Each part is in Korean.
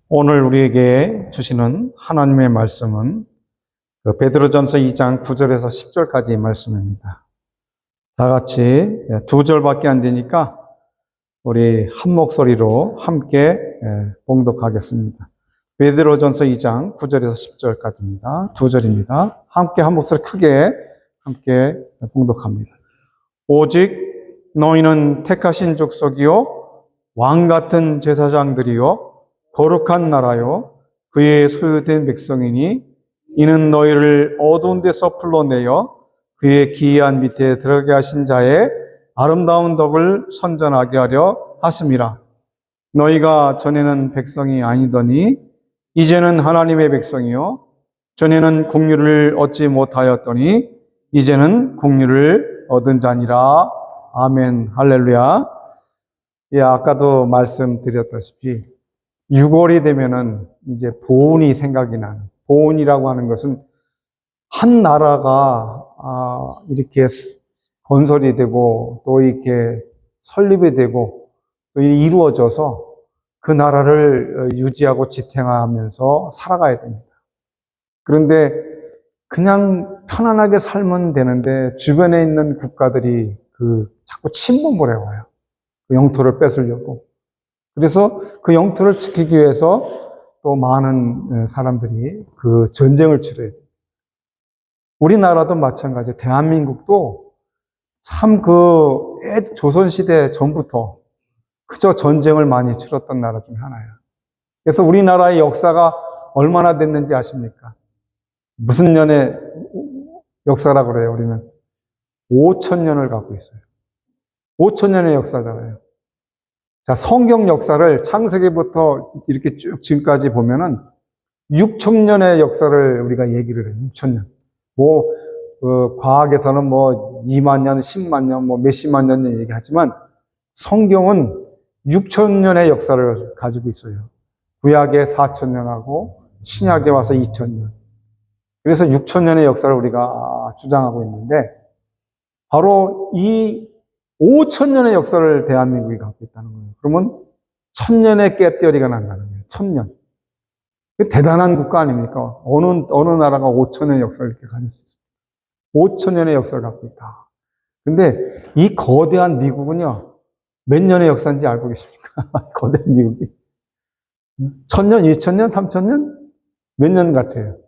오늘 우리에게 주시는 하나님의 말씀은 베드로전서 2장 9절에서 10절까지 말씀입니다. 다 같이 두 절밖에 안 되니까 우리 한 목소리로 함께 봉독하겠습니다. 베드로전서 2장 9절에서 10절까지입니다. 두 절입니다. 함께 한 목소리 크게 함께 봉독합니다. 오직 너희는 택하신 족속이요 왕 같은 제사장들이요 거룩한 나라요 그의 소유된 백성이니 이는 너희를 어두운 데서 불러내어 그의 기이한 밑에 들어가게 하신 자의 아름다운 덕을 선전하게 하려 하심이라. 너희가 전에는 백성이 아니더니 이제는 하나님의 백성이요 전에는 국류를 얻지 못하였더니 이제는 국류를 얻은 자니라. 아멘. 할렐루야. 예, 아까도 말씀드렸다시피 6월이 되면은 이제 보온이 생각이 나는, 보온이라고 하는 것은 한 나라가 이렇게 건설이 되고 또 이렇게 설립이 되고 또 이루어져서 그 나라를 유지하고 지탱하면서 살아가야 됩니다. 그런데 그냥 편안하게 살면 되는데 주변에 있는 국가들이 자꾸 침범을 해와요. 그 영토를 뺏으려고. 그래서 그 영토를 지키기 위해서 또 많은 사람들이 그 전쟁을 치러야 돼요. 우리나라도 마찬가지예요. 대한민국도 참 조선시대 전부터 그저 전쟁을 많이 치렀던 나라 중에 하나예요. 그래서 우리나라의 역사가 얼마나 됐는지 아십니까? 무슨 년의 역사라고 그래요, 우리는? 5,000년을 갖고 있어요. 5,000년의 역사잖아요. 자, 성경 역사를 창세기부터 이렇게 쭉 지금까지 보면은 6,000년의 역사를 우리가 얘기를 해요. 6,000년. 과학에서는 2만 년, 10만 년, 몇십만 년 얘기하지만 성경은 6,000년의 역사를 가지고 있어요. 구약에 4,000년하고 신약에 와서 2,000년. 그래서 6,000년의 역사를 우리가 주장하고 있는데 바로 이 5,000년의 역사를 대한민국이 갖고 있다는 거예요. 그러면 1,000년의 갭대리가 난다는 거예요. 1,000년. 대단한 국가 아닙니까? 어느 나라가 5,000년의 역사를 이렇게 가질 수 있습니까? 5,000년의 역사를 갖고 있다. 근데 이 거대한 미국은요, 몇 년의 역사인지 알고 계십니까? 거대한 미국이. 1,000년, 2,000년, 3,000년? 몇 년 같아요?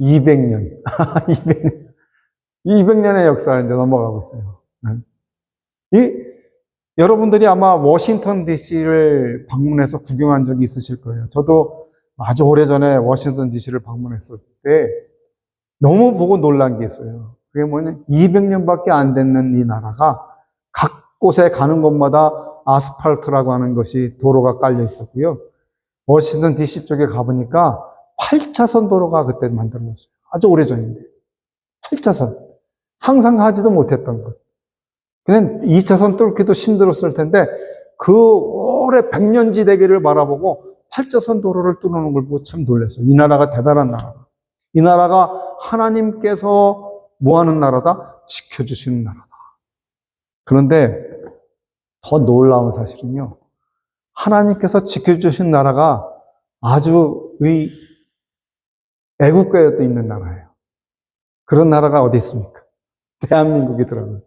200년. 200년. 200년의 역사를 이제 넘어가고 있어요. 여러분들이 아마 워싱턴 DC를 방문해서 구경한 적이 있으실 거예요. 저도 아주 오래전에 워싱턴 DC를 방문했을 때 너무 보고 놀란 게 있어요. 그게 뭐냐? 200년밖에 안 됐는 이 나라가 각 곳에 가는 곳마다 아스팔트라고 하는 것이 도로가 깔려 있었고요. 워싱턴 DC 쪽에 가보니까 8차선 도로가 그때 만들어졌어요. 아주 오래전인데. 8차선. 상상하지도 못했던 것. 그냥 2차선 뚫기도 힘들었을 텐데 그 오래 백년지 대계를 바라보고 8차선 도로를 뚫는 걸 보고 참 놀랐어요. 이 나라가 대단한 나라다. 이 나라가 하나님께서 뭐 하는 나라다? 지켜주시는 나라다. 그런데 더 놀라운 사실은요. 하나님께서 지켜주신 나라가 아주 애국가에도 있는 나라예요. 그런 나라가 어디 있습니까? 대한민국이더라고요.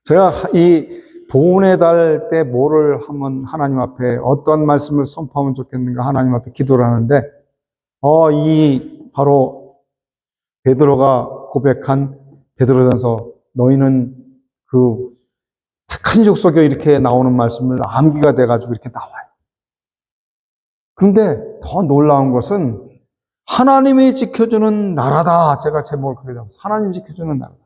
제가 이 보훈의 달 때 뭐를 하면 하나님 앞에 어떤 말씀을 선포하면 좋겠는가 하나님 앞에 기도를 하는데 바로 베드로가 고백한 베드로전서 너희는 그 택한 족속이여 이렇게 나오는 말씀을 암기가 돼가지고 이렇게 나와요. 그런데 더 놀라운 것은 하나님이 지켜주는 나라다. 제가 제목을 그렇게 잡았어요. 하나님이 지켜주는 나라다.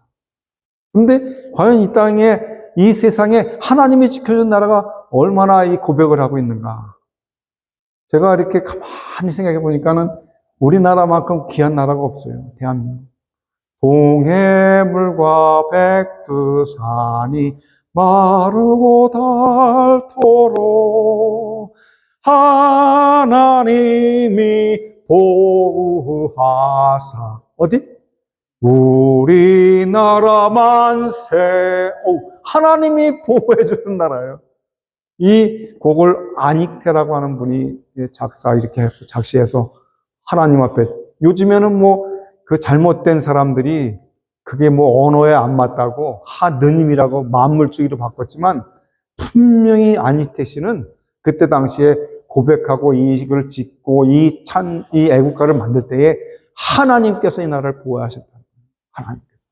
그런데 과연 이 땅에 이 세상에 하나님이 지켜준 나라가 얼마나 이 고백을 하고 있는가. 제가 이렇게 가만히 생각해 보니까는 우리나라만큼 귀한 나라가 없어요. 대한민국. 동해물과 백두산이 마르고 닳도록 하나님이 보호하사 어디? 우리나라 만세. 하나님이 보호해 주는 나라예요. 이 곡을 아닉테라고 하는 분이 이렇게 작시해서 하나님 앞에, 요즘에는 뭐 그 잘못된 사람들이 그게 뭐 언어에 안 맞다고 하느님이라고 만물주의로 바꿨지만, 분명히 아니테 씨는 그때 당시에 고백하고 이걸 짓고 이 애국가를 만들 때에 하나님께서 이 나라를 보호하셨다. 하나님께서.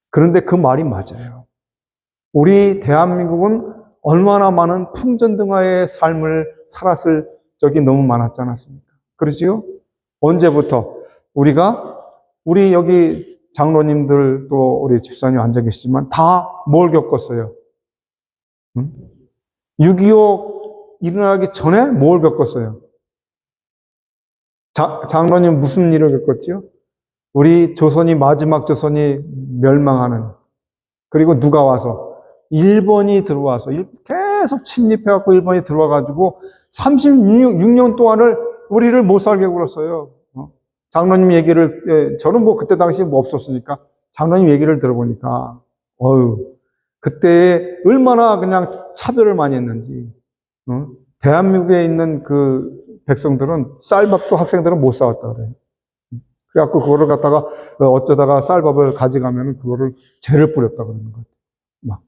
그런데 그 말이 맞아요. 우리 대한민국은 얼마나 많은 풍전등화의 삶을 살았을 적이 너무 많았지 않았습니까? 그러지요? 언제부터? 우리 여기 장로님들 또 우리 집사님 앉아 계시지만 다 뭘 겪었어요? 응? 6.25 일어나기 전에 뭘 겪었어요? 장로님 무슨 일을 겪었지요? 우리 조선이, 마지막 조선이 멸망하는, 그리고 누가 와서? 일본이 들어와서 계속 침입해갖고 일본이 들어와가지고 36년 동안을 우리를 못 살게 굴었어요. 장로님 얘기를, 저는 뭐 그때 당시에 뭐 없었으니까 장로님 얘기를 들어보니까, 그때 얼마나 그냥 차별을 많이 했는지. 대한민국에 있는 그 백성들은 쌀밥도 학생들은 못 사왔다 그래요. 그래갖고 그거를 갖다가 어쩌다가 쌀밥을 가져가면 그거를 죄를 뿌렸다 그러는 거예요. 막.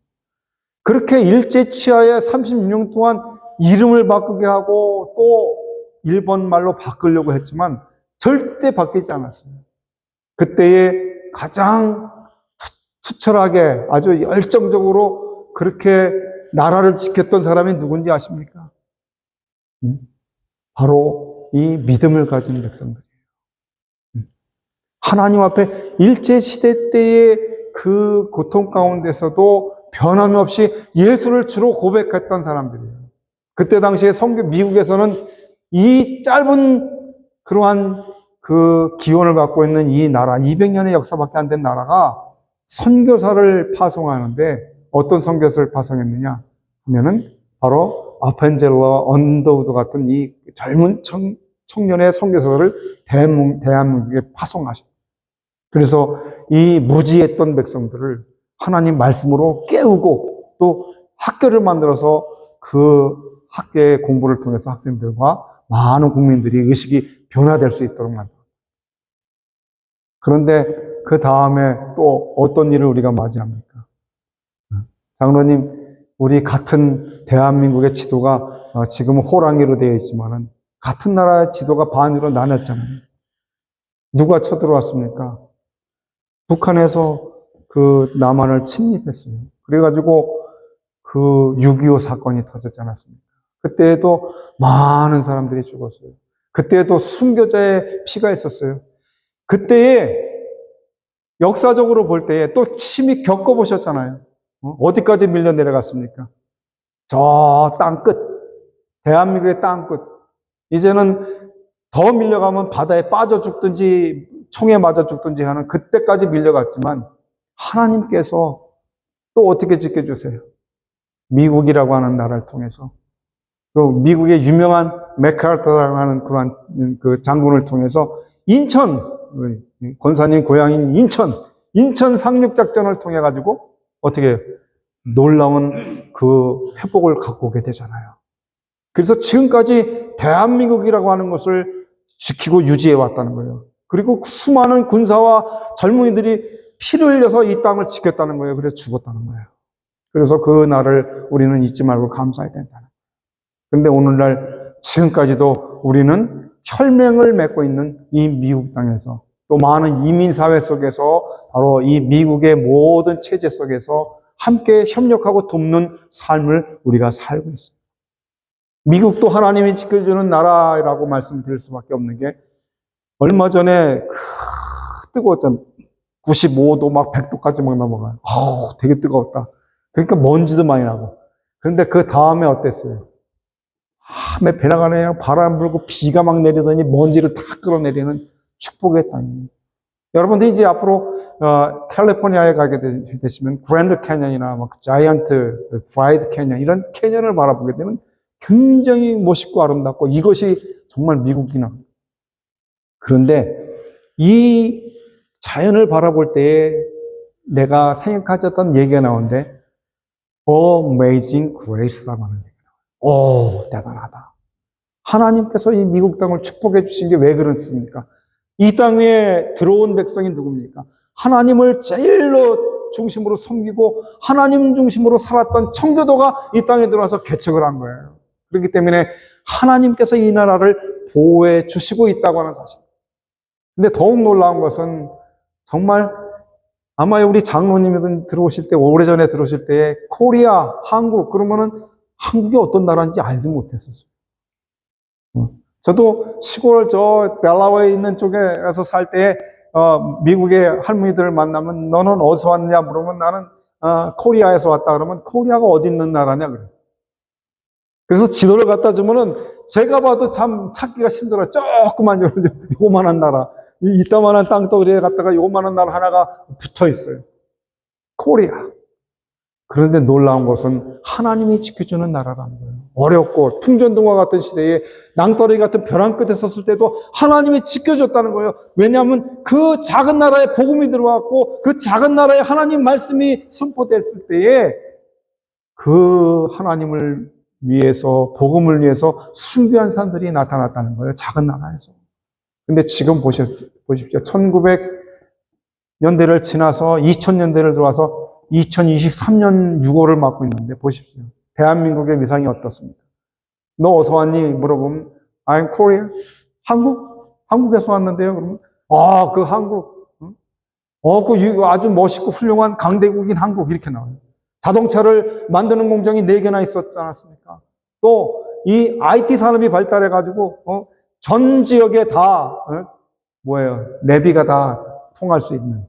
그렇게 일제치하에 36년 동안 이름을 바꾸게 하고 또 일본 말로 바꾸려고 했지만 절대 바뀌지 않았어요. 그때에 가장 투철하게 아주 열정적으로 그렇게 나라를 지켰던 사람이 누군지 아십니까? 바로 이 믿음을 가진 백성들이에요. 하나님 앞에 일제시대 때의 그 고통 가운데서도 변함없이 예수를 주로 고백했던 사람들이에요. 그때 당시에 미국에서는 이 짧은 그러한 그 기원을 갖고 있는 이 나라, 200년의 역사밖에 안 된 나라가 선교사를 파송하는데 어떤 선교사를 파송했느냐 하면은 바로 아펜젤러와 언더우드 같은 이 젊은 청년의 선교사를 대한민국에 파송하셨어요. 그래서 이 무지했던 백성들을 하나님 말씀으로 깨우고 또 학교를 만들어서 그 학교의 공부를 통해서 학생들과 많은 국민들이 의식이 변화될 수 있도록 만들었어요. 그런데 그 다음에 또 어떤 일을 우리가 맞이합니까? 장로님, 우리 같은 대한민국의 지도가 지금은 호랑이로 되어 있지만은 같은 나라의 지도가 반으로 나눴잖아요. 누가 쳐들어왔습니까? 북한에서 그 남한을 침입했어요. 그래가지고 그 6.25 사건이 터졌지 않았습니까? 그때에도 많은 사람들이 죽었어요. 그때에도 순교자의 피가 있었어요. 그때에 역사적으로 볼 때에 또 침입 겪어보셨잖아요. 어디까지 밀려 내려갔습니까? 저 땅 끝. 대한민국의 땅 끝. 이제는 더 밀려가면 바다에 빠져 죽든지 총에 맞아 죽든지 하는 그때까지 밀려갔지만 하나님께서 또 어떻게 지켜주세요? 미국이라고 하는 나라를 통해서. 그 미국의 유명한 맥카르터라고 하는 그러한 그 장군을 통해서 인천, 권사님 고향인 인천 상륙작전을 통해 가지고 어떻게 놀라운 그 회복을 갖고 오게 되잖아요. 그래서 지금까지 대한민국이라고 하는 것을 지키고 유지해 왔다는 거예요. 그리고 수많은 군사와 젊은이들이 피를 흘려서 이 땅을 지켰다는 거예요. 그래서 죽었다는 거예요. 그래서 그 날을 우리는 잊지 말고 감사해야 된다는 거예요. 그런데 오늘날 지금까지도 우리는 혈맹을 맺고 있는 이 미국 땅에서 또 많은 이민사회 속에서 바로 이 미국의 모든 체제 속에서 함께 협력하고 돕는 삶을 우리가 살고 있습니다. 미국도 하나님이 지켜주는 나라라고 말씀드릴 수밖에 없는 게 얼마 전에 뜨거웠잖아요. 95도 막 100도까지 막 넘어가요. 되게 뜨거웠다. 그러니까 먼지도 많이 나고. 그런데 그 다음에 어땠어요? 내 배나가 그냥 바람 불고 비가 막 내리더니 먼지를 다 끌어내리는 축복의 땅입니다. 여러분들이 이제 앞으로 캘리포니아에 가게 되시면 그랜드 캐년이나 막 자이언트, 프라이드 캐년 이런 캐년을 바라보게 되면 굉장히 멋있고 아름답고 이것이 정말 미국이나. 그런데 이 자연을 바라볼 때에 내가 생각하셨던 얘기가 나오는데 Amazing Grace라고 하는 얘기가 나와요. 오, 대단하다. 하나님께서 이 미국 땅을 축복해 주신 게 왜 그렇습니까? 이 땅 위에 들어온 백성이 누굽니까? 하나님을 제일로 중심으로 섬기고 하나님 중심으로 살았던 청교도가 이 땅에 들어와서 개척을 한 거예요. 그렇기 때문에 하나님께서 이 나라를 보호해 주시고 있다고 하는 사실. 근데 더욱 놀라운 것은 정말 아마 우리 장로님이 들어오실 때, 오래전에 들어오실 때 코리아, 한국 그러면은 한국이 어떤 나라인지 알지 못했었어요. 저도 시골 저 델라웨어에 있는 쪽에서 살 때 미국의 할머니들을 만나면 너는 어디서 왔냐 물으면 나는 코리아에서 왔다 그러면 코리아가 어디 있는 나라냐 그래요. 그래서 지도를 갖다 주면은 제가 봐도 참 찾기가 힘들어요. 조그만 요만한 나라, 이따만한 땅덩어리에 갖다가 요만한 나라 하나가 붙어 있어요. 코리아. 그런데 놀라운 것은 하나님이 지켜주는 나라라는 거예요. 어렵고 풍전등화 같은 시대에 낭떠러기 같은 벼랑 끝에 섰을 때도 하나님이 지켜줬다는 거예요. 왜냐하면 그 작은 나라에 복음이 들어왔고 그 작은 나라에 하나님 말씀이 선포됐을 때에 그 하나님을 위해서, 복음을 위해서 순교한 사람들이 나타났다는 거예요. 작은 나라에서. 근데 지금 보십시오. 1900년대를 지나서 2000년대를 들어와서 2023년 6월을 맞고 있는데 보십시오. 대한민국의 위상이 어떻습니까? 너 어디서 왔니? 물어보면 I'm Korea. 한국에서 왔는데요. 그러면 그 한국. 그 아주 멋있고 훌륭한 강대국인 한국 이렇게 나와요. 자동차를 만드는 공장이 4개나 있었지 않았습니까? 또 이 IT 산업이 발달해가지고 전 지역에 다 내비가 다 통할 수 있는,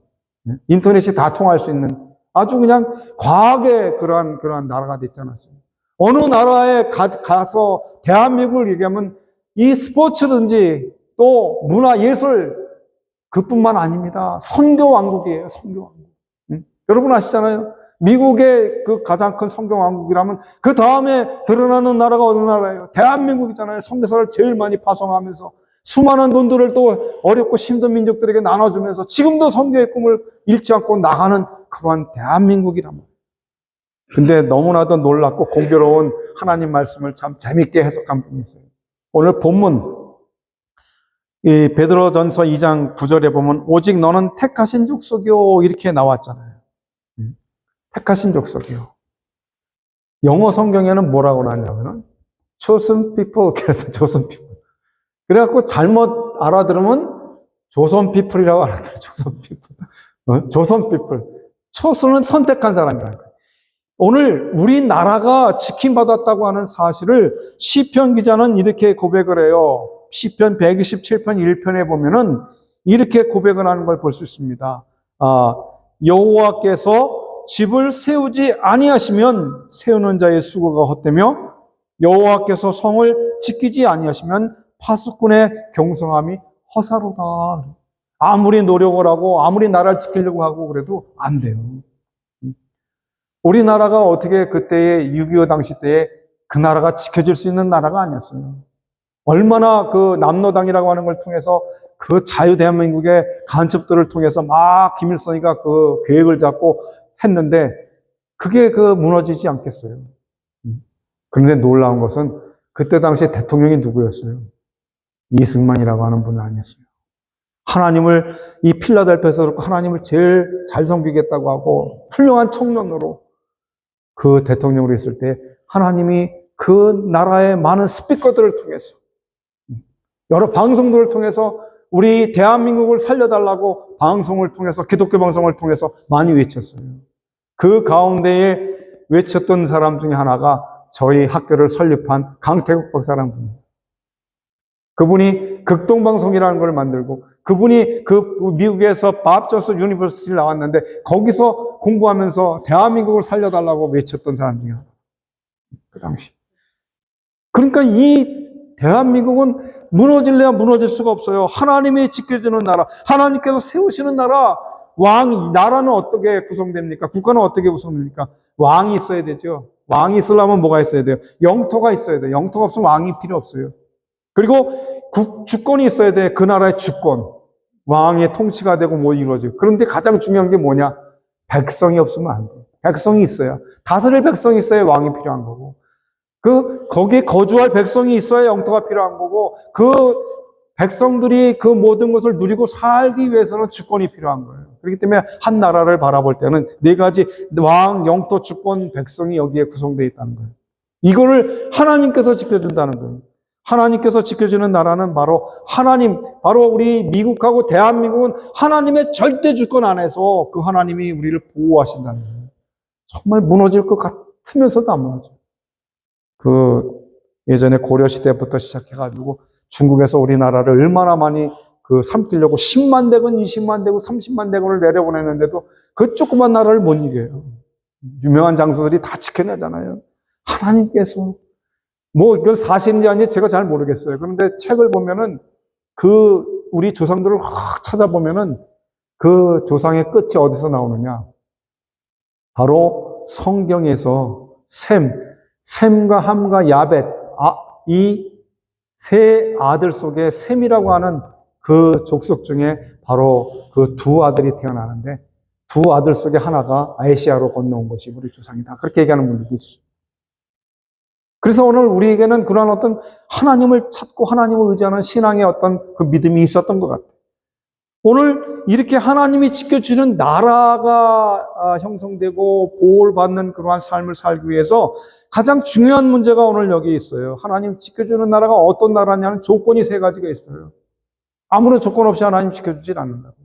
인터넷이 다 통할 수 있는 아주 그냥 과학의 그러한 나라가 됐지 않았습니까? 어느 나라에 가서 대한민국을 얘기하면 이 스포츠든지 또 문화 예술 그뿐만 아닙니다. 선교 왕국이에요. 선교 왕국. 여러분 아시잖아요. 미국의 그 가장 큰 선교 왕국이라면 그 다음에 드러나는 나라가 어느 나라예요? 대한민국이잖아요. 선교사를 제일 많이 파송하면서 수많은 돈들을 또 어렵고 힘든 민족들에게 나눠주면서 지금도 선교의 꿈을 잃지 않고 나가는 그러한 대한민국이란 말이에요. 근데 너무나도 놀랍고 공교로운 하나님 말씀을 참 재밌게 해석한 분이 있어요. 오늘 본문 이 베드로전서 2장 9절에 보면 오직 너는 택하신 족속이요 이렇게 나왔잖아요. 택하신 족속이요. 영어 성경에는 뭐라고 나왔냐면은 chosen people, 그래서 chosen people. 그래갖고 잘못 알아들으면 조선 people이라고 알아들어요. 조선 people. 조선 people. chosen은 선택한 사람이라는 거예요. 오늘 우리나라가 지킴받았다고 하는 사실을 시편 기자는 이렇게 고백을 해요. 시편 127편 1편에 보면은 이렇게 고백을 하는 걸 볼 수 있습니다. 여호와께서 집을 세우지 아니하시면 세우는 자의 수고가 헛되며 여호와께서 성을 지키지 아니하시면 파수꾼의 경성함이 허사로다. 아무리 노력을 하고 아무리 나라를 지키려고 하고 그래도 안 돼요. 우리나라가 어떻게 그때의 6.25 당시 때에 그 나라가 지켜질 수 있는 나라가 아니었어요. 얼마나 그 남로당이라고 하는 걸 통해서 그 자유 대한민국의 간첩들을 통해서 막 김일성이가 그 계획을 잡고 했는데 그게 무너지지 않겠어요. 그런데 놀라운 것은 그때 당시 대통령이 누구였어요? 이승만이라고 하는 분은 아니었어요. 하나님을 이 필라델피아에서 하나님을 제일 잘 섬기겠다고 하고 훌륭한 청년으로 그 대통령으로 있을 때 하나님이 그 나라의 많은 스피커들을 통해서 여러 방송들을 통해서 우리 대한민국을 살려달라고 방송을 통해서 기독교 방송을 통해서 많이 외쳤어요. 그 가운데에 외쳤던 사람 중에 하나가 저희 학교를 설립한 강태국 박사라는 분입니다. 그분이 극동방송이라는 걸 만들고 그분이 미국에서 밥 존슨 유니버시티를 나왔는데 거기서 공부하면서 대한민국을 살려달라고 외쳤던 사람 중에 하나. 그 당시. 그러니까 이 대한민국은 무너질래야 무너질 수가 없어요. 하나님이 지켜주는 나라, 하나님께서 세우시는 나라, 나라는 어떻게 구성됩니까? 국가는 어떻게 구성됩니까? 왕이 있어야 되죠. 왕이 있으려면 뭐가 있어야 돼요? 영토가 있어야 돼요. 영토가 없으면 왕이 필요 없어요. 그리고 주권이 있어야 돼. 그 나라의 주권. 왕의 통치가 되고 뭐 이루어지고. 그런데 가장 중요한 게 뭐냐? 백성이 없으면 안 돼. 백성이 있어야. 다스릴 백성이 있어야 왕이 필요한 거고. 거기에 거주할 백성이 있어야 영토가 필요한 거고, 그 백성들이 그 모든 것을 누리고 살기 위해서는 주권이 필요한 거예요. 그렇기 때문에 한 나라를 바라볼 때는 네 가지 왕, 영토, 주권, 백성이 여기에 구성되어 있다는 거예요. 이거를 하나님께서 지켜준다는 거예요. 하나님께서 지켜주는 나라는 바로 하나님, 바로 우리 미국하고 대한민국은 하나님의 절대 주권 안에서 그 하나님이 우리를 보호하신다는 거예요. 정말 무너질 것 같으면서도 안 무너져요. 예전에 고려시대부터 시작해가지고 중국에서 우리나라를 얼마나 많이 삼키려고 10만 대군, 20만 대군, 30만 대군을 내려보냈는데도 그 조그만 나라를 못 이겨요. 유명한 장수들이 다 지켜내잖아요. 하나님께서. 이건 사실인지 아닌지 제가 잘 모르겠어요. 그런데 책을 보면은 우리 조상들을 확 찾아보면은 그 조상의 끝이 어디서 나오느냐. 바로 성경에서 셈과 함과 야벳, 이 세 아들 속에 셈이라고 하는 그 족속 중에 바로 그 두 아들이 태어나는데 두 아들 속에 하나가 아시아로 건너온 것이 우리 조상이다. 그렇게 얘기하는 분들이 있어요. 그래서 오늘 우리에게는 그러한 어떤 하나님을 찾고 하나님을 의지하는 신앙의 어떤 그 믿음이 있었던 것 같아요. 오늘 이렇게 하나님이 지켜주는 나라가 형성되고 보호를 받는 그러한 삶을 살기 위해서 가장 중요한 문제가 오늘 여기 있어요. 하나님 지켜주는 나라가 어떤 나라냐는 조건이 세 가지가 있어요. 아무런 조건 없이 하나님 지켜주질 않는다고.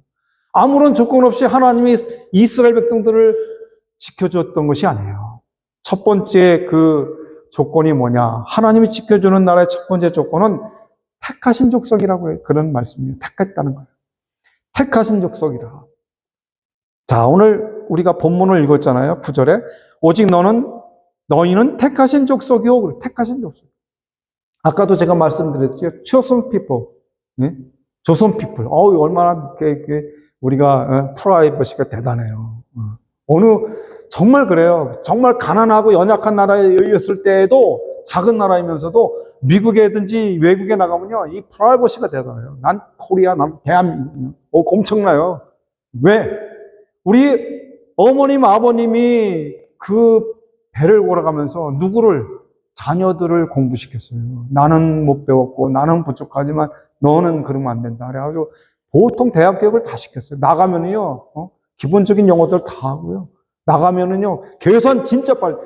아무런 조건 없이 하나님이 이스라엘 백성들을 지켜줬던 것이 아니에요. 첫 번째 그 조건이 뭐냐? 하나님이 지켜주는 나라의 첫 번째 조건은 택하신 족속이라고 해요. 그런 말씀이에요. 택했다는 거예요. 택하신 족속이라. 자, 오늘 우리가 본문을 읽었잖아요. 9절에. 오직 너희는 택하신 족속이요. 그래, 택하신 족속. 아까도 제가 말씀드렸죠. chosen people. 네? 조선 people. 얼마나 우리가 프라이버시가 대단해요. 정말 그래요. 정말 가난하고 연약한 나라에 있을 때에도 작은 나라이면서도 미국에든지 외국에 나가면요, 이 프라이버시가 대단해요. 난 코리아, 난 대한민국. 엄청나요. 왜? 우리 어머님, 아버님이 그 배를 걸어가면서 자녀들을 공부시켰어요. 나는 못 배웠고, 나는 부족하지만 너는 그러면 안 된다. 그래가지고 보통 대학 교육을 다 시켰어요. 나가면은요, 기본적인 영어들 다 하고요. 나가면은요, 계산 진짜 빨리.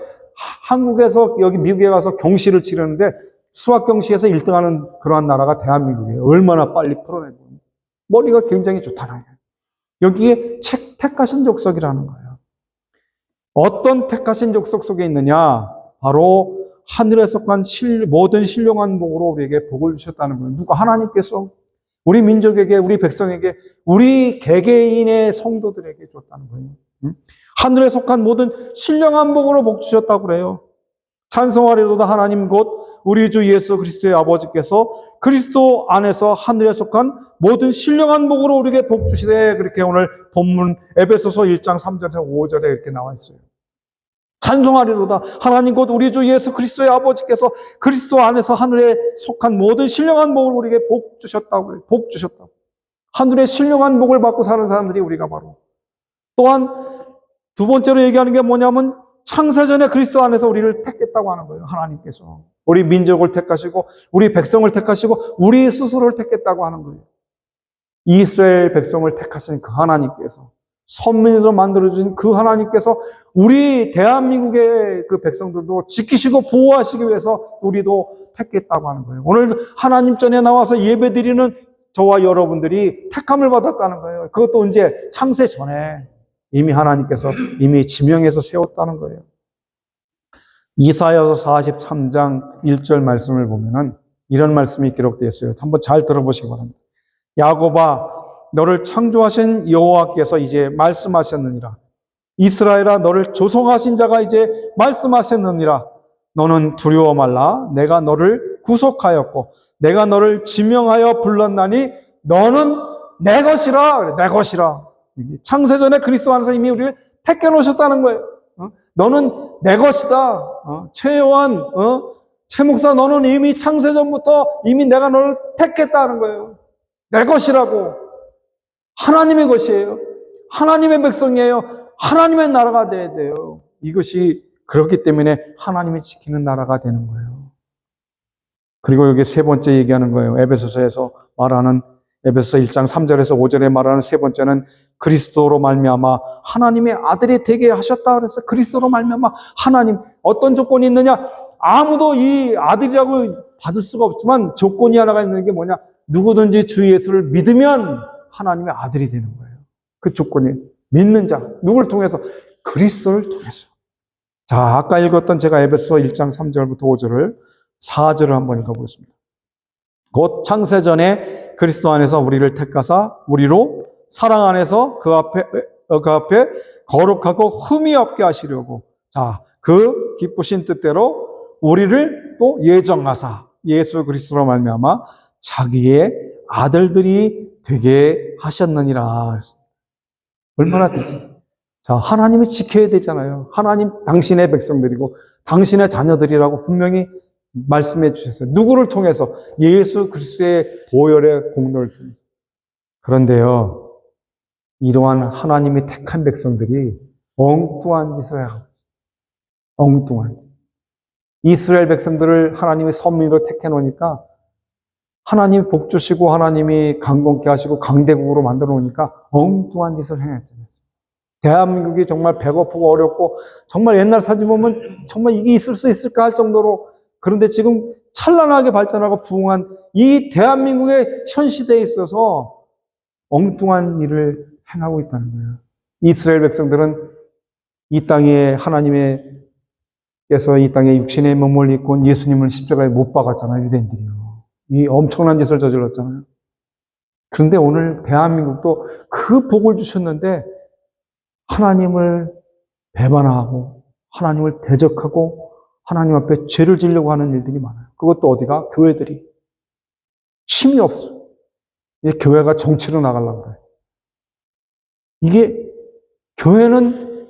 한국에서 여기 미국에 가서 경시를 치르는데 수학 경시에서 1등하는 그러한 나라가 대한민국이에요. 얼마나 빨리 풀어내고. 머리가 굉장히 좋다는 거예요. 여기에 택하신 족속이라는 거예요. 어떤 택하신 족속 속에 있느냐? 바로 하늘에 속한 모든 신령한 복으로 우리에게 복을 주셨다는 거예요. 누가? 하나님께서 우리 민족에게, 우리 백성에게, 우리 개개인의 성도들에게 줬다는 거예요. 하늘에 속한 모든 신령한 복으로 복 주셨다고 그래요. 찬송하리로다 하나님 곧 우리 주 예수 그리스도의 아버지께서 그리스도 안에서 하늘에 속한 모든 신령한 복으로 우리에게 복 주시되, 그렇게 오늘 본문 에베소서 1장 3절에서 5절에 이렇게 나와 있어요. 찬송하리로다 하나님 곧 우리 주 예수 그리스도의 아버지께서 그리스도 안에서 하늘에 속한 모든 신령한 복을 우리에게 복 주셨다고 그래요. 복 주셨다고. 하늘의 신령한 복을 받고 사는 사람들이 우리가 바로. 또한 두 번째로 얘기하는 게 뭐냐면 창세전에 그리스도 안에서 우리를 택했다고 하는 거예요. 하나님께서 우리 민족을 택하시고 우리 백성을 택하시고 우리 스스로를 택했다고 하는 거예요. 이스라엘 백성을 택하신 그 하나님께서, 선민으로 만들어준 그 하나님께서 우리 대한민국의 그 백성들도 지키시고 보호하시기 위해서 우리도 택했다고 하는 거예요. 오늘 하나님 전에 나와서 예배드리는 저와 여러분들이 택함을 받았다는 거예요. 그것도 언제? 창세 전에 이미 하나님께서 이미 지명해서 세웠다는 거예요. 이사야서 43장 1절 말씀을 보면은 이런 말씀이 기록되어 있어요. 한번 잘 들어보시기 바랍니다. 야곱아, 너를 창조하신 여호와께서 이제 말씀하셨느니라. 이스라엘아, 너를 조성하신 자가 이제 말씀하셨느니라. 너는 두려워 말라. 내가 너를 구속하였고 내가 너를 지명하여 불렀나니 너는 내 것이라. 내 것이라. 창세전에 그리스도 안에서 이미 우리를 택해 놓으셨다는 거예요. 너는 내 것이다. 최요한 최 목사, 너는 이미 창세전부터 이미 내가 너를 택했다는 거예요. 내 것이라고. 하나님의 것이에요. 하나님의 백성이에요. 하나님의 나라가 돼야 돼요. 이것이 그렇기 때문에 하나님이 지키는 나라가 되는 거예요. 그리고 여기 세 번째 얘기하는 거예요. 에베소서에서 말하는 에베소서 1장 3절에서 5절에 말하는 세 번째는 그리스도로 말미암아 하나님의 아들이 되게 하셨다 그래서 그리스도로 말미암아 하나님 어떤 조건이 있느냐? 아무도 이 아들이라고 받을 수가 없지만 조건이 하나가 있는 게 뭐냐? 누구든지 주 예수를 믿으면 하나님의 아들이 되는 거예요. 그 조건이 믿는 자 누구를 통해서? 그리스도를 통해서. 자, 아까 읽었던 제가 에베소서 1장 3절부터 5절을 4절을 한번 읽어보겠습니다. 곧 창세전에 그리스도 안에서 우리를 택하사 우리로 사랑 안에서 그 앞에 거룩하고 흠이 없게 하시려고 자, 그 기쁘신 뜻대로 우리를 또 예정하사 예수 그리스도로 말미암아 자기의 아들들이 되게 하셨느니라. 얼마나 자, 하나님이 지켜야 되잖아요. 하나님 당신의 백성들이고 당신의 자녀들이라고 분명히 말씀해 주셨어요. 누구를 통해서? 예수 그리스도의 보혈의 공로를 통해서. 그런데요, 이러한 하나님이 택한 백성들이 엉뚱한 짓을 하고 있어요. 엉뚱한 짓. 이스라엘 백성들을 하나님이 선민으로 택해 놓으니까 하나님이 복 주시고 하나님이 강건케 하시고 강대국으로 만들어 놓으니까 엉뚱한 짓을 행했잖아요. 대한민국이 정말 배고프고 어렵고 정말 옛날 사진 보면 정말 이게 있을 수 있을까 할 정도로 그런데 지금 찬란하게 발전하고 부흥한 이 대한민국의 현 시대에 있어서 엉뚱한 일을 행하고 있다는 거예요. 이스라엘 백성들은 이 땅에 하나님께서 이 땅에 육신의 몸을 입고 예수님을 십자가에 못 박았잖아요. 유대인들이요. 이 엄청난 짓을 저질렀잖아요. 그런데 오늘 대한민국도 그 복을 주셨는데 하나님을 배반하고 하나님을 대적하고 하나님 앞에 죄를 지려고 하는 일들이 많아요. 그것도 어디가? 교회들이. 힘이 없어. 교회가 정치로 나가려고 그래요. 이게 교회는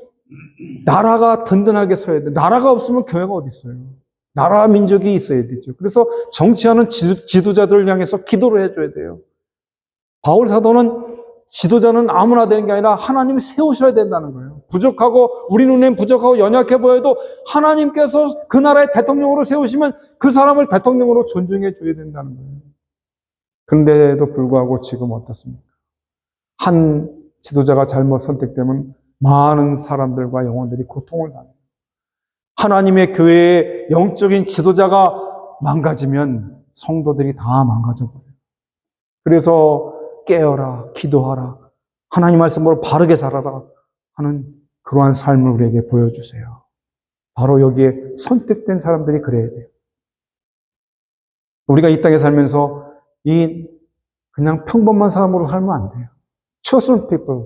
나라가 든든하게 서야 돼. 나라가 없으면 교회가 어디 있어요? 나라와 민족이 있어야 되죠. 그래서 정치하는 지도자들을 향해서 기도를 해줘야 돼요. 바울 사도는 지도자는 아무나 되는 게 아니라 하나님이 세우셔야 된다는 거예요. 부족하고 우리 눈엔 부족하고 연약해 보여도 하나님께서 그 나라의 대통령으로 세우시면 그 사람을 대통령으로 존중해 줘야 된다는 거예요. 그런데도 불구하고 지금 어떻습니까? 한 지도자가 잘못 선택되면 많은 사람들과 영혼들이 고통을 당해요. 하나님의 교회의 영적인 지도자가 망가지면 성도들이 다 망가져버려요. 그래서 깨어라, 기도하라, 하나님 말씀으로 바르게 살아라 하는 그러한 삶을 우리에게 보여주세요. 바로 여기에 선택된 사람들이 그래야 돼요. 우리가 이 땅에 살면서 그냥 평범한 사람으로 살면 안 돼요. chosen people,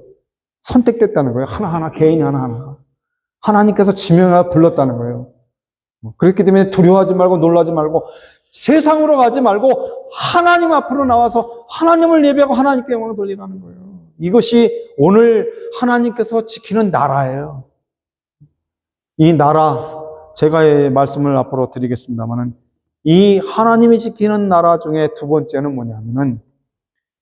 선택됐다는 거예요. 하나하나, 개인이 하나하나가. 하나님께서 지명하여 불렀다는 거예요. 그렇기 때문에 두려워하지 말고 놀라지 말고 세상으로 가지 말고 하나님 앞으로 나와서 하나님을 예배하고 하나님께 영광을 돌리라는 거예요. 이것이 오늘 하나님께서 지키는 나라예요. 이 나라, 제가 말씀을 앞으로 드리겠습니다만은 이 하나님이 지키는 나라 중에 두 번째는 뭐냐면은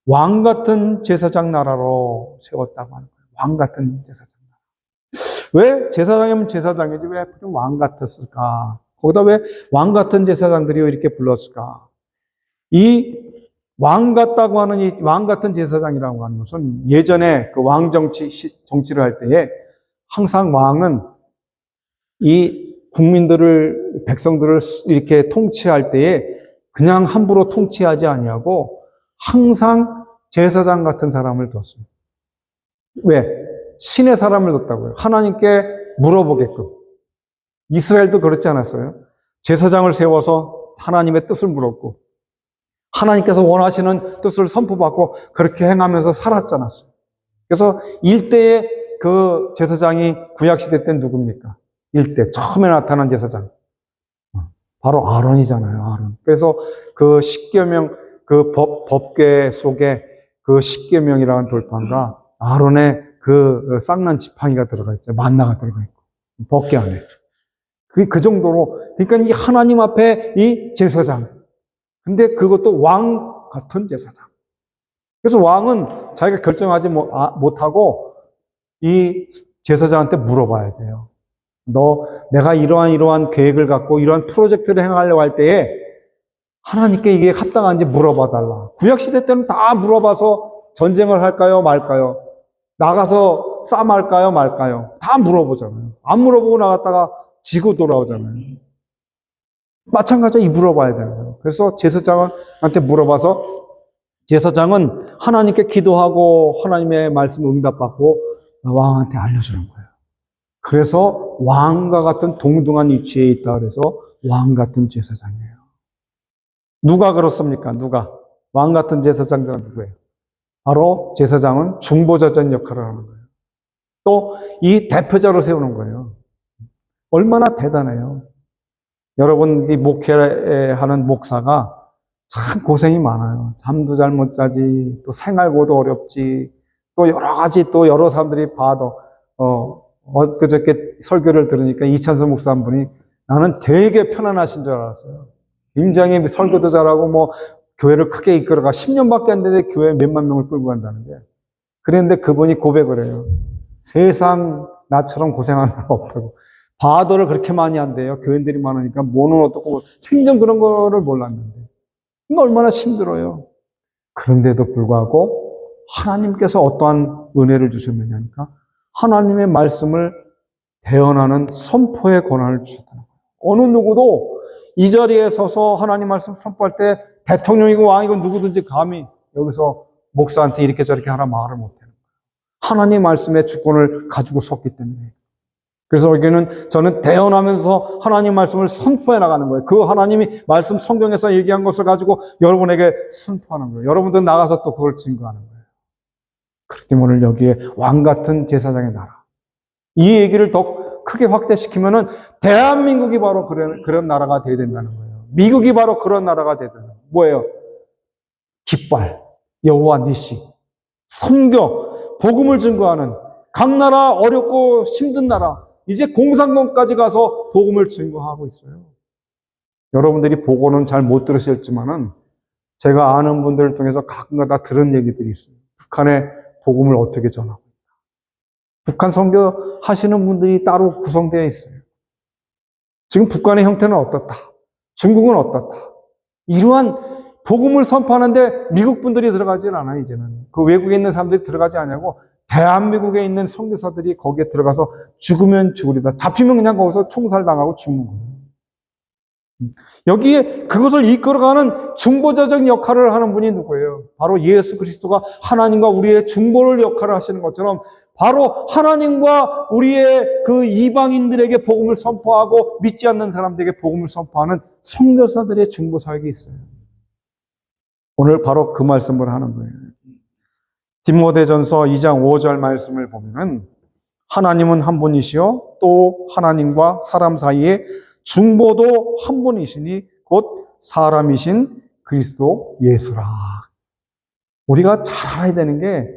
왕 같은 제사장 나라로 세웠다고 하는 거예요. 왕 같은 제사장 나라. 왜 제사장이면 제사장이지 왜 왕 같았을까? 거기다 왜 왕 같은 제사장들이 이렇게 불렀을까? 이 왕 같다고 하는 이 왕 같은 제사장이라고 하는 것은 예전에 그 왕 정치를 할 때에 항상 왕은 이 백성들을 이렇게 통치할 때에 그냥 함부로 통치하지 아니하고 항상 제사장 같은 사람을 뒀어요. 왜? 신의 사람을 뒀다고요. 하나님께 물어보게끔. 이스라엘도 그렇지 않았어요? 제사장을 세워서 하나님의 뜻을 물었고 하나님께서 원하시는 뜻을 선포받고 그렇게 행하면서 살았잖아요. 그래서 일대의 그 제사장이 구약시대 때 누굽니까? 일대 처음에 나타난 제사장. 바로 아론이잖아요. 아론. 그래서 그 십계명 그 법궤 속에 그 십계명이라는 돌판과 아론의 그 쌍난 지팡이가 들어가 있죠. 만나가 들어가 있고 법궤 안에. 그 정도로, 그러니까 이 하나님 앞에 이 제사장. 근데 그것도 왕 같은 제사장. 그래서 왕은 자기가 결정하지 못하고 이 제사장한테 물어봐야 돼요. 내가 이러한 계획을 갖고 이러한 프로젝트를 행하려고 할 때에 하나님께 이게 합당한지 물어봐 달라. 구약시대 때는 다 물어봐서 전쟁을 할까요, 말까요? 나가서 싸움할까요, 말까요? 다 물어보잖아요. 안 물어보고 나갔다가 지고 돌아오잖아요. 마찬가지로 물어봐야 되는 거예요. 그래서 제사장한테 물어봐서 제사장은 하나님께 기도하고 하나님의 말씀을 응답받고 왕한테 알려주는 거예요. 그래서 왕과 같은 동등한 위치에 있다 그래서 왕 같은 제사장이에요. 누가 그렇습니까? 누가? 왕 같은 제사장은 누구예요? 바로 제사장은 중보자적 역할을 하는 거예요. 또 이 대표자로 세우는 거예요. 얼마나 대단해요. 여러분, 이 목회하는 목사가 참 고생이 많아요. 잠도 잘 못 자지, 또 생활고도 어렵지, 또 여러 가지 또 여러 사람들이 봐도, 그저께 설교를 들으니까 이찬수 목사 한 분이 나는 되게 편안하신 줄 알았어요. 굉장히 설교도 잘하고 뭐 교회를 크게 이끌어가 10년밖에 안 되는데 교회 몇만 명을 끌고 간다는 게. 그런데 그분이 고백을 해요. 세상 나처럼 고생하는 사람 없다고. 바더를 그렇게 많이 한대요. 교인들이 많으니까 뭐는 어떻고 생전 그런 거를 몰랐는데. 얼마나 힘들어요. 그런데도 불구하고 하나님께서 어떠한 은혜를 주셨느냐 하니까 하나님의 말씀을 대언하는 선포의 권한을 주셨다는 거예요. 어느 누구도 이 자리에 서서 하나님 말씀 선포할 때 대통령이고 왕이고 누구든지 감히 여기서 목사한테 이렇게 저렇게 하라 말을 못해요. 하나님 말씀의 주권을 가지고 섰기 때문에. 그래서 여기는 저는 대언하면서 하나님 말씀을 선포해 나가는 거예요. 그 하나님이 말씀 성경에서 얘기한 것을 가지고 여러분에게 선포하는 거예요. 여러분들 나가서 또 그걸 증거하는 거예요. 그렇기 때문에 오늘 여기에 왕 같은 제사장의 나라. 이 얘기를 더 크게 확대시키면은 대한민국이 바로 그런 나라가 되어야 된다는 거예요. 미국이 바로 그런 나라가 되야 된다는 거예요. 뭐예요? 깃발, 여호와 니시, 선교, 복음을 증거하는 각 나라 어렵고 힘든 나라 이제 공산권까지 가서 복음을 증거하고 있어요. 여러분들이 보고는 잘 못 들으셨지만은 제가 아는 분들을 통해서 가끔가다 들은 얘기들이 있어요. 북한의 복음을 어떻게 전하고 있다. 북한 선교 하시는 분들이 따로 구성되어 있어요. 지금 북한의 형태는 어떻다. 중국은 어떻다. 이러한 복음을 선포하는데 미국 분들이 들어가질 않아요, 이제는. 그 외국에 있는 사람들이 들어가지 않냐고 대한민국에 있는 선교사들이 거기에 들어가서 죽으면 죽으리다. 잡히면 그냥 거기서 총살당하고 죽는 거예요. 여기에 그것을 이끌어가는 중보자적 역할을 하는 분이 누구예요? 바로 예수 그리스도가 하나님과 우리의 중보를 역할을 하시는 것처럼 바로 하나님과 우리의 그 이방인들에게 복음을 선포하고 믿지 않는 사람들에게 복음을 선포하는 선교사들의 중보 사역이 있어요. 오늘 바로 그 말씀을 하는 거예요. 디모데전서 2장 5절 말씀을 보면은 하나님은 한 분이시요 또 하나님과 사람 사이에 중보도 한 분이시니 곧 사람이신 그리스도 예수라. 우리가 잘 알아야 되는 게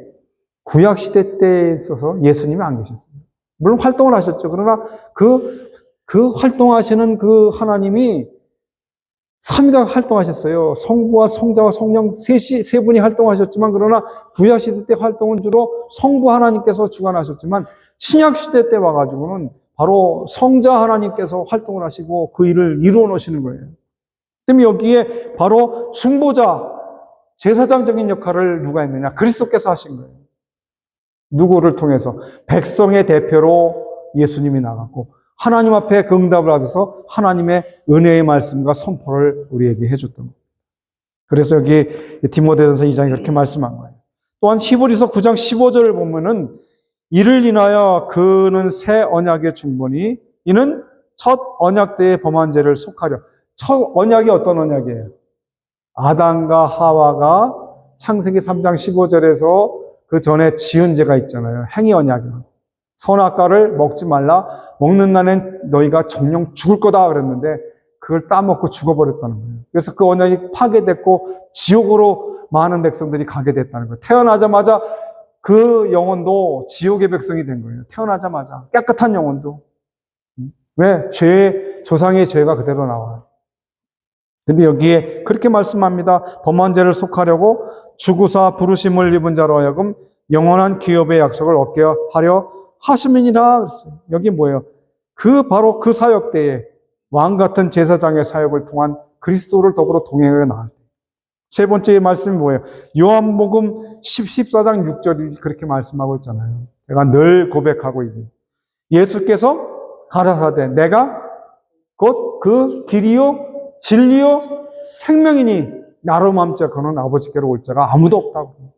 구약 시대 때에 있어서 예수님이 안 계셨어요. 물론 활동을 하셨죠. 그러나 그 활동하시는 그 하나님이 삼위가 활동하셨어요. 성부와 성자와 성령 세 분이 활동하셨지만 그러나 구약 시대 때 활동은 주로 성부 하나님께서 주관하셨지만 신약 시대 때 와가지고는 바로 성자 하나님께서 활동을 하시고 그 일을 이루어 놓으시는 거예요. 그럼 여기에 바로 중보자, 제사장적인 역할을 누가 했느냐? 그리스도께서 하신 거예요. 누구를 통해서? 백성의 대표로 예수님이 나갔고 하나님 앞에 그 응답을 받아서 하나님의 은혜의 말씀과 선포를 우리에게 해줬던 거예요. 그래서 여기 디모데전서 2장에 그렇게 말씀한 거예요. 또한 히브리서 9장 15절을 보면은 이를 인하여 그는 새 언약의 중보니 이는 첫 언약 때의 범한 죄를 속하려. 첫 언약이 어떤 언약이에요? 아담과 하와가 창세기 3장 15절에서 그 전에 지은 죄가 있잖아요. 행위 언약이요. 선악과를 먹지 말라. 먹는 날엔 너희가 정령 죽을 거다 그랬는데 그걸 따먹고 죽어버렸다는 거예요. 그래서 그 언약이 파괴됐고 지옥으로 많은 백성들이 가게 됐다는 거예요. 태어나자마자 그 영혼도 지옥의 백성이 된 거예요. 태어나자마자 깨끗한 영혼도. 왜? 조상의 죄가 그대로 나와요. 근데 여기에 그렇게 말씀합니다. 범한 죄를 속하려고 주구사 부르심을 입은 자로 하여금 영원한 기업의 약속을 얻게 하려 하심이니라 그랬어요. 여기 뭐예요? 바로 그 사역 때에 왕 같은 제사장의 사역을 통한 그리스도를 더불어 동행하여 나갈 때. 세 번째 말씀이 뭐예요? 요한복음 14장 6절이 그렇게 말씀하고 있잖아요. 제가 늘 고백하고 있는 예수께서 가라사대 내가 곧 그 길이요 진리요 생명이니 나로 맘자 그는 아버지께로 올 자가 아무도 없다고.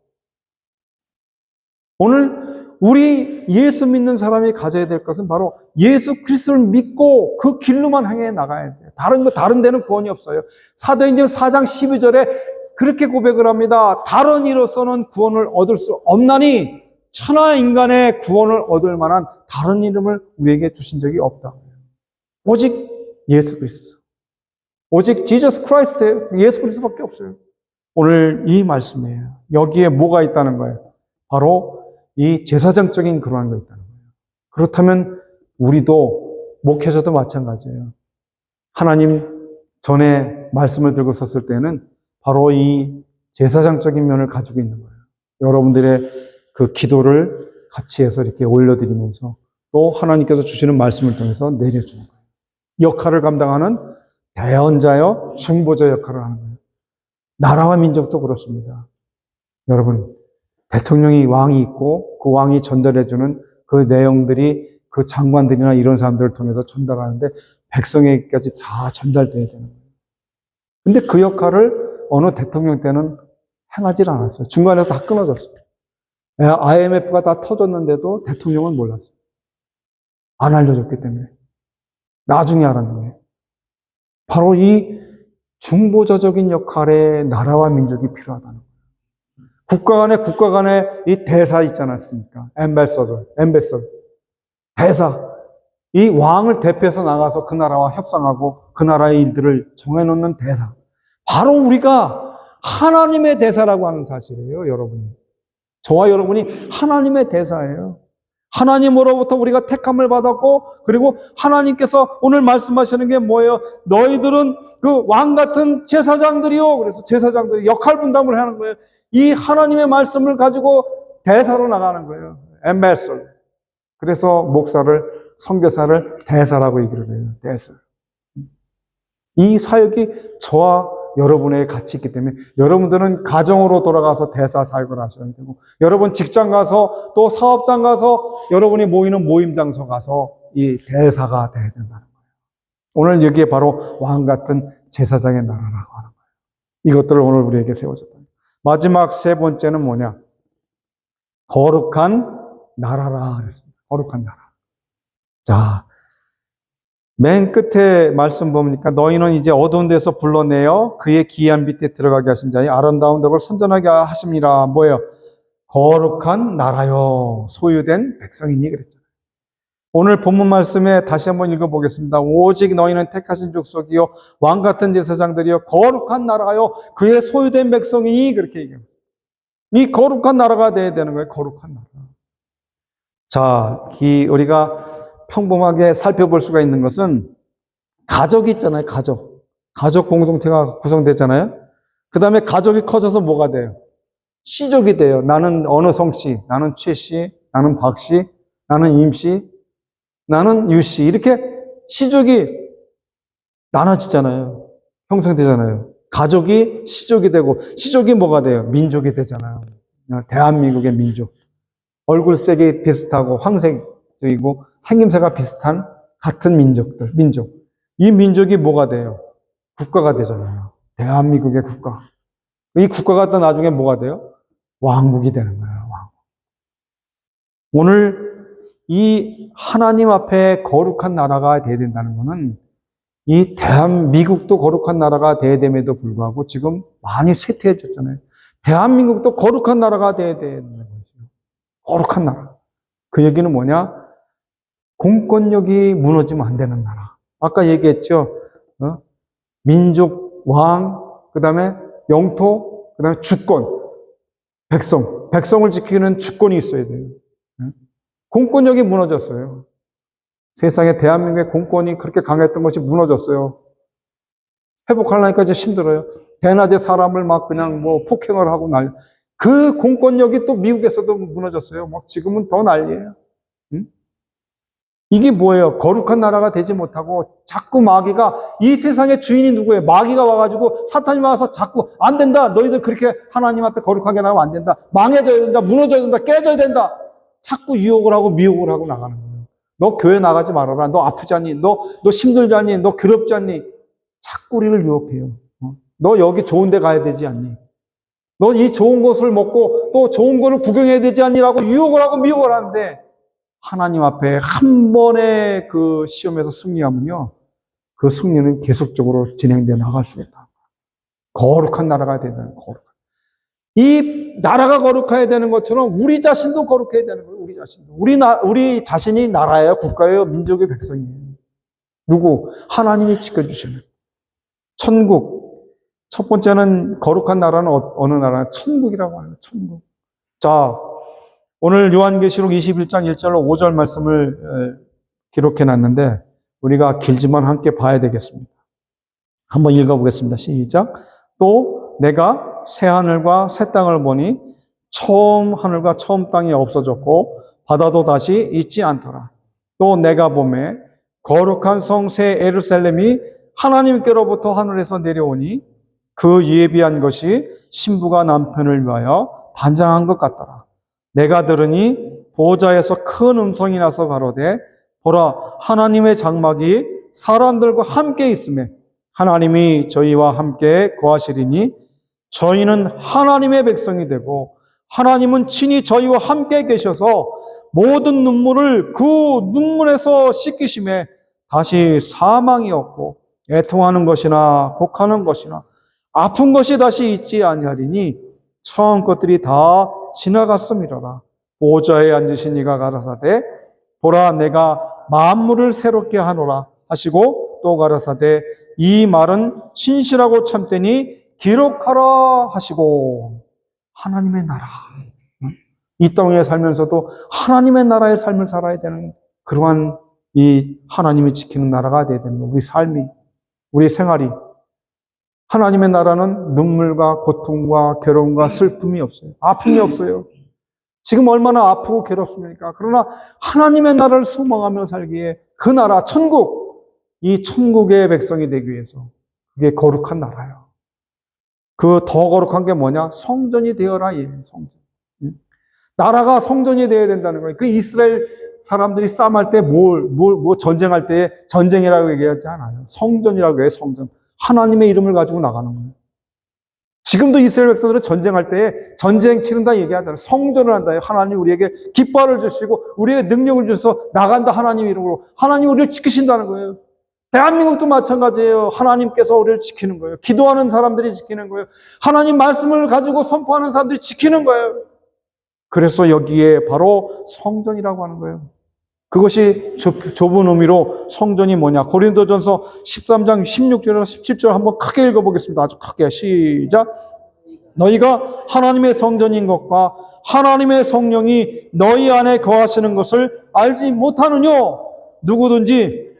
오늘 우리 예수 믿는 사람이 가져야 될 것은 바로 예수 그리스도를 믿고 그 길로만 향해 나가야 돼요. 다른 데는 구원이 없어요. 사도행전 4장 12절에 그렇게 고백을 합니다. 다른 이로서는 구원을 얻을 수 없나니 천하 인간의 구원을 얻을 만한 다른 이름을 우리에게 주신 적이 없다. 오직 예수 그리스도. 오직 지저스 크라이스트, 예수 그리스도밖에 없어요. 오늘 이 말씀이에요. 여기에 뭐가 있다는 거예요? 바로 이 제사장적인 그러한 거 있다는 거예요. 그렇다면 우리도 목회자도 마찬가지예요. 하나님 전에 말씀을 들고 섰을 때는 바로 이 제사장적인 면을 가지고 있는 거예요. 여러분들의 그 기도를 같이 해서 이렇게 올려드리면서 또 하나님께서 주시는 말씀을 통해서 내려주는 거예요. 역할을 감당하는 대언자여 중보자 역할을 하는 거예요. 나라와 민족도 그렇습니다. 여러분, 대통령이 왕이 있고 그 왕이 전달해주는 그 내용들이 그 장관들이나 이런 사람들을 통해서 전달하는데 백성에게까지 다 전달돼야 되는 거예요. 근데 그 역할을 어느 대통령 때는 행하지 않았어요. 중간에서 다 끊어졌어요. IMF가 다 터졌는데도 대통령은 몰랐어요. 안 알려줬기 때문에. 나중에 알았는 거예요. 바로 이 중보자적인 역할에 나라와 민족이 필요하다는 거예요. 국가 간의 이 대사 있지 않았습니까? 엠베서더. 대사. 이 왕을 대표해서 나가서 그 나라와 협상하고 그 나라의 일들을 정해놓는 대사. 바로 우리가 하나님의 대사라고 하는 사실이에요, 여러분이. 저와 여러분이 하나님의 대사예요. 하나님으로부터 우리가 택함을 받았고, 그리고 하나님께서 오늘 말씀하시는 게 뭐예요? 너희들은 그 왕 같은 제사장들이요. 그래서 제사장들이 역할 분담을 하는 거예요. 이 하나님의 말씀을 가지고 대사로 나가는 거예요. 엠베서. 그래서 목사를, 선교사를 대사라고 얘기를 해요. 대사. 이 사역이 저와 여러분의 같이 있기 때문에 여러분들은 가정으로 돌아가서 대사 사역을 하셔야 되고, 여러분 직장 가서 또 사업장 가서 여러분이 모이는 모임 장소 가서 이 대사가 돼야 된다는 거예요. 오늘 여기에 바로 왕 같은 제사장의 나라라고 하는 거예요. 이것들을 오늘 우리에게 세워졌다. 마지막 세 번째는 뭐냐? 거룩한 나라라 그랬습니다. 거룩한 나라. 자, 맨 끝에 말씀 보니까 너희는 이제 어두운 데서 불러내어 그의 기이한 빛에 들어가게 하신 자니 아름다운 덕을 선전하게 하심이라. 뭐예요? 거룩한 나라요 소유된 백성이니 그랬잖아요. 오늘 본문 말씀에 다시 한번 읽어보겠습니다. 오직 너희는 택하신 족속이요 왕 같은 제사장들이요 거룩한 나라요 그의 소유된 백성이니 그렇게 얘기합니다. 이 거룩한 나라가 돼야 되는 거예요. 거룩한 나라. 자, 우리가 평범하게 살펴볼 수가 있는 것은 가족이 있잖아요. 가족 공동체가 구성됐잖아요. 그 다음에 가족이 커져서 뭐가 돼요? 씨족이 돼요. 나는 어느 성씨, 나는 최씨, 나는 박씨, 나는 임씨, 나는 유씨. 이렇게 씨족이 나눠지잖아요. 형성되잖아요. 가족이 씨족이 되고, 씨족이 뭐가 돼요? 민족이 되잖아요. 대한민국의 민족. 얼굴색이 비슷하고 황색이고 생김새가 비슷한 같은 민족. 이 민족이 뭐가 돼요? 국가가 되잖아요. 대한민국의 국가. 이 국가가 또 나중에 뭐가 돼요? 왕국이 되는 거예요. 왕국. 오늘 이 하나님 앞에 거룩한 나라가 돼야 된다는 것은 이 대한민국도 거룩한 나라가 돼야 됨에도 불구하고 지금 많이 쇠퇴해졌잖아요. 대한민국도 거룩한 나라가 돼야 되는 거죠. 거룩한 나라. 그 얘기는 뭐냐? 공권력이 무너지면 안 되는 나라. 아까 얘기했죠. 민족, 왕, 그 다음에 영토, 그 다음에 주권, 백성. 백성을 지키는 주권이 있어야 돼요. 공권력이 무너졌어요. 세상에 대한민국의 공권이 그렇게 강했던 것이 무너졌어요. 회복하려니까 이제 힘들어요. 대낮에 사람을 막 그냥 뭐 폭행을 하고 그 공권력이 또 미국에서도 무너졌어요. 막 지금은 더 난리예요. 이게 뭐예요? 거룩한 나라가 되지 못하고 자꾸 마귀가, 이 세상의 주인이 누구예요? 마귀가 와가지고, 사탄이 와서 자꾸 안 된다. 너희들 그렇게 하나님 앞에 거룩하게 나가면 안 된다. 망해져야 된다. 무너져야 된다. 깨져야 된다. 자꾸 유혹을 하고 미혹을 하고 나가는 거예요. 너 교회 나가지 말아라. 너 아프지 않니? 너 힘들지 않니? 너 괴롭지 않니? 자꾸 우리를 유혹해요. 너 여기 좋은 데 가야 되지 않니? 너 이 좋은 것을 먹고 또 좋은 거를 구경해야 되지 않니라고 유혹을 하고 미혹을 하는데, 하나님 앞에 한 번의 그 시험에서 승리하면요, 그 승리는 계속적으로 진행되어 나갈 수 있다. 거룩한 나라가 되는 거룩. 이 나라가 거룩해야 되는 것처럼 우리 자신도 거룩해야 되는 거예요. 우리 자신도. 우리 자신이 나라예요, 국가예요, 민족의 백성이에요. 누구? 하나님이 지켜주시는 천국. 첫 번째는 거룩한 나라는 어느 나라냐? 천국이라고 하는 천국. 자, 오늘 요한계시록 21장 1절로 5절 말씀을 기록해 놨는데 우리가 길지만 함께 봐야 되겠습니다. 한번 읽어보겠습니다. 시작. 또 내가 새 하늘과 새 땅을 보니 처음 하늘과 처음 땅이 없어졌고 바다도 다시 있지 않더라. 또 내가 보매 거룩한 성 새 예루살렘이 하나님께로부터 하늘에서 내려오니 그 예비한 것이 신부가 남편을 위하여 단장한 것 같더라. 내가 들으니 보좌에서 큰 음성이 나서 가로되 보라, 하나님의 장막이 사람들과 함께 있으며 하나님이 저희와 함께 거하시리니 저희는 하나님의 백성이 되고 하나님은 친히 저희와 함께 계셔서 모든 눈물을 그 눈물에서 씻기심에 다시 사망이 없고 애통하는 것이나 곡하는 것이나 아픈 것이 다시 있지 아니하리니 처음 것들이 다 지나갔음이로라. 보좌에 앉으신 이가 가라사대 보라, 내가 만물을 새롭게 하노라 하시고 또 가라사대 이 말은 신실하고 참되니 기록하라 하시고. 하나님의 나라, 이 땅에 살면서도 하나님의 나라의 삶을 살아야 되는 그러한 이 하나님이 지키는 나라가 되어야 됩니다. 우리 삶이, 우리 생활이. 하나님의 나라는 눈물과 고통과 괴로움과 슬픔이 없어요. 아픔이 없어요. 지금 얼마나 아프고 괴롭습니까? 그러나 하나님의 나라를 소망하며 살기에 그 나라, 천국, 이 천국의 백성이 되기 위해서 그게 거룩한 나라예요. 그 더 거룩한 게 뭐냐? 성전이 되어라. 예, 성전. 나라가 성전이 되어야 된다는 거예요. 그 이스라엘 사람들이 싸움할 때 전쟁할 때 전쟁이라고 얘기하지 않아요. 성전이라고 해요, 성전. 하나님의 이름을 가지고 나가는 거예요. 지금도 이스라엘 백성들은 전쟁할 때 전쟁 치른다 얘기하잖아요. 성전을 한다. 하나님 우리에게 깃발을 주시고 우리에게 능력을 주셔서 나간다. 하나님 이름으로. 하나님 우리를 지키신다는 거예요. 대한민국도 마찬가지예요. 하나님께서 우리를 지키는 거예요. 기도하는 사람들이 지키는 거예요. 하나님 말씀을 가지고 선포하는 사람들이 지키는 거예요. 그래서 여기에 바로 성전이라고 하는 거예요. 그것이 좁은 의미로 성전이 뭐냐. 고린도전서 13장 16절에서 17절 한번 크게 읽어보겠습니다. 아주 크게. 시작. 너희가 하나님의 성전인 것과 하나님의 성령이 너희 안에 거하시는 것을 알지 못하느냐. 누구든지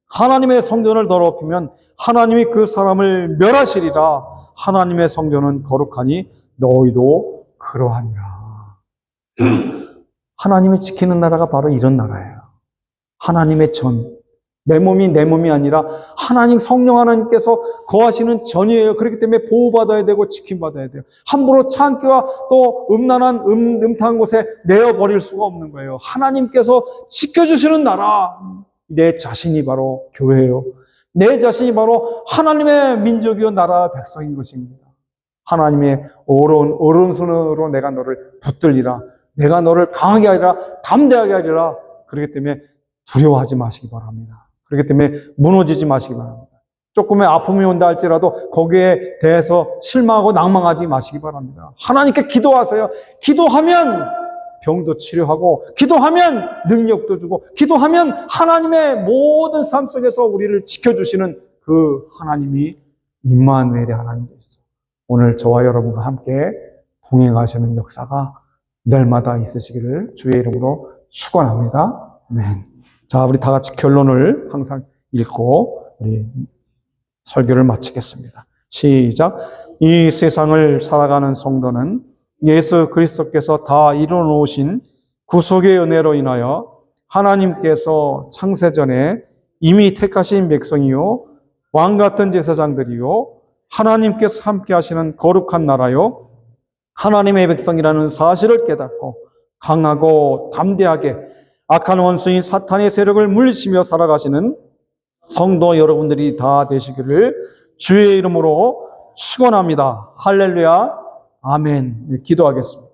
하나님의 성전을 더럽히면 하나님이 그 사람을 멸하시리라. 하나님의 성전은 거룩하니 너희도 그러하니라. 하나님이 지키는 나라가 바로 이런 나라예요. 하나님의 전. 내 몸이 내 몸이 아니라 하나님 성령 하나님께서 거하시는 전이에요. 그렇기 때문에 보호받아야 되고 지킴받아야 돼요. 함부로 창기와 또 음란한 음탕한 곳에 내어버릴 수가 없는 거예요. 하나님께서 지켜주시는 나라. 내 자신이 바로 교회예요. 내 자신이 바로 하나님의 민족이요 나라 백성인 것입니다. 하나님의 오른손으로 내가 너를 붙들리라. 내가 너를 강하게 하리라. 담대하게 하리라. 그렇기 때문에 두려워하지 마시기 바랍니다. 그렇기 때문에 무너지지 마시기 바랍니다. 조금의 아픔이 온다 할지라도 거기에 대해서 실망하고 낭망하지 마시기 바랍니다. 하나님께 기도하세요. 기도하면 병도 치료하고, 기도하면 능력도 주고, 기도하면 하나님의 모든 삶 속에서 우리를 지켜주시는 그 하나님이 임마누엘의 하나님 되셔서 오늘 저와 여러분과 함께 동행하시는 역사가 날마다 있으시기를 주의 이름으로 축원합니다. 아멘. 자, 우리 다 같이 결론을 항상 읽고 우리 설교를 마치겠습니다. 시작. 이 세상을 살아가는 성도는 예수 그리스도께서 다 이루어 놓으신 구속의 은혜로 인하여 하나님께서 창세전에 이미 택하신 백성이요 왕 같은 제사장들이요 하나님께서 함께 하시는 거룩한 나라요 하나님의 백성이라는 사실을 깨닫고 강하고 담대하게 악한 원수인 사탄의 세력을 물리치며 살아가시는 성도 여러분들이 다 되시기를 주의 이름으로 축원합니다. 할렐루야. 아멘. 기도하겠습니다.